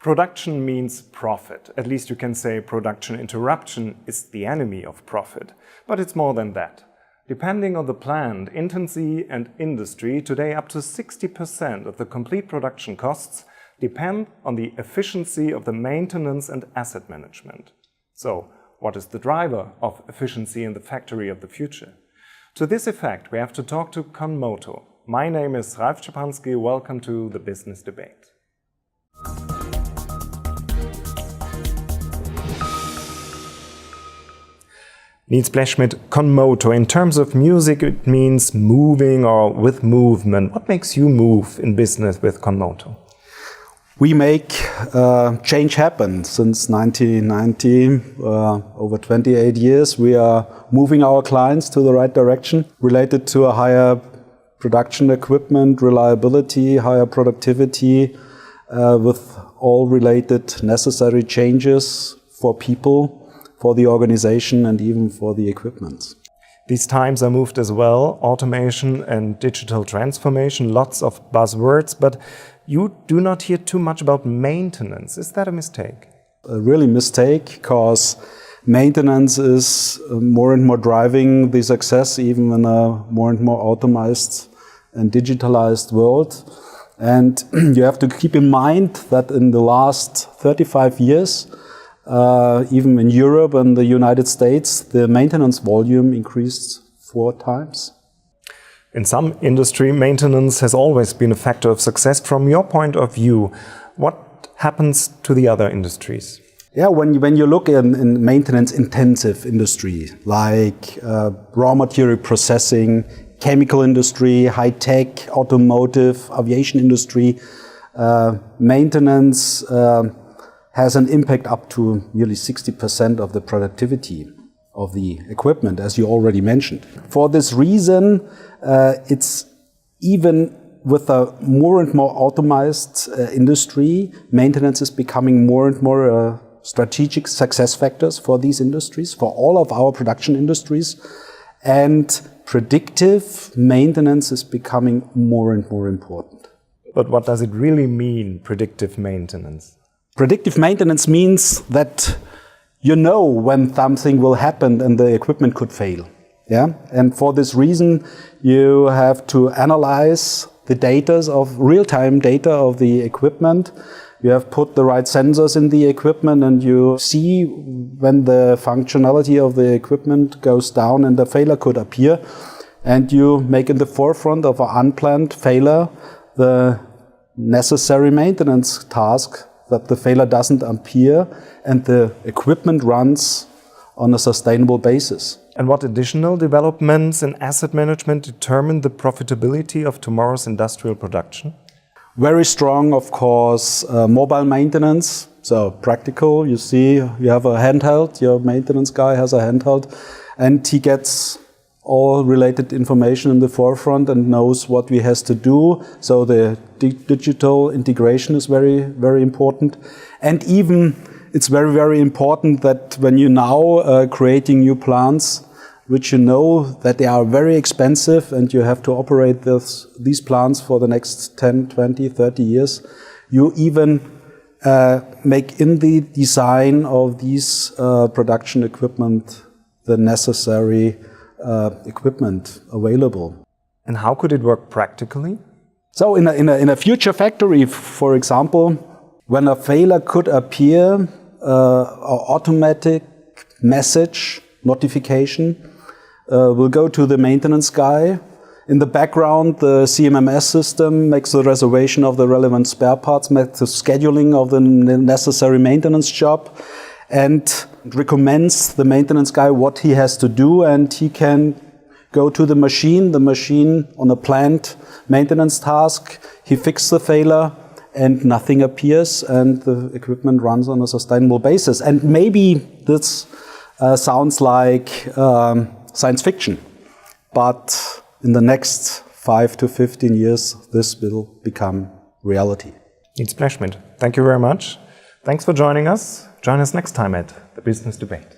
Production means profit. At least you can say production interruption is the enemy of profit. But it's more than that. Depending on the plant, Industrie and Industrie, today up to 60% of the complete production costs depend on the efficiency of the maintenance and asset management. So, what is the driver of efficiency in the factory of the future? To this effect, we have to talk to ConMoto. My name is Ralf Czepanski. Welcome to the Business Debate. Nils Blechschmidt, ConMoto. In terms of music, it means moving or with movement. What makes you move in business with ConMoto? We make change happen since 1990, over 28 years. We are moving our clients to the right direction, related to a higher production equipment, reliability, higher productivity, with all related necessary changes for people, for the organization, and even for the equipment. These times are moved as well, automation and digital transformation, lots of buzzwords, but you do not hear too much about maintenance. Is that a mistake? A really mistake, because maintenance is more and more driving the success, even in a more and more automized and digitalized world. And you have to keep in mind that in the last 35 years, even in Europe and the United States, the maintenance volume increased 4 times. In some industry, maintenance has always been a factor of success. From your point of view, what happens to the other industries? Yeah, when you look in maintenance-intensive industry, like raw material processing, chemical industry, high-tech, automotive, aviation industry, maintenance has an impact up to nearly 60% of the productivity of the equipment, as you already mentioned. For this reason, it's even with a more and more automized industry, maintenance is becoming more and more strategic success factors for these industries, for all of our production industries. And predictive maintenance is becoming more and more important. But what does it really mean, predictive maintenance? Predictive maintenance means that you know when something will happen and the equipment could fail. Yeah? And for this reason, you have to analyze the data of real-time data of the equipment. You have put the right sensors in the equipment, and you see when the functionality of the equipment goes down and a failure could appear. And you make in the forefront of an unplanned failure the necessary maintenance task that the failure doesn't appear and the equipment runs on a sustainable basis. And what additional developments in asset management determine the profitability of tomorrow's industrial production? Very strong, of course, mobile maintenance. So practical, you see, you have a handheld, your maintenance guy has a handheld, and he gets all related information in the forefront and knows what he has to do. So the digital integration is very, very important. And even it's very, very important that when you now creating new plants, which you know that they are very expensive and you have to operate these plants for the next 10, 20, 30 years, you even make in the design of these production equipment the necessary equipment available. And how could it work practically? So in a future factory, for example, when a failure could appear, an automatic message notification will go to the maintenance guy. In the background, the CMMS system makes the reservation of the relevant spare parts, makes the scheduling of the necessary maintenance job, and recommends the maintenance guy what he has to do, and he can go to the machine on a planned maintenance task, he fixes the failure and nothing appears and the equipment runs on a sustainable basis. And maybe this sounds like science fiction, but in the next 5 to 15 years this will become reality. Nils Blechschmidt, thank you very much. Thanks for joining us. Join us next time at the Business Debate.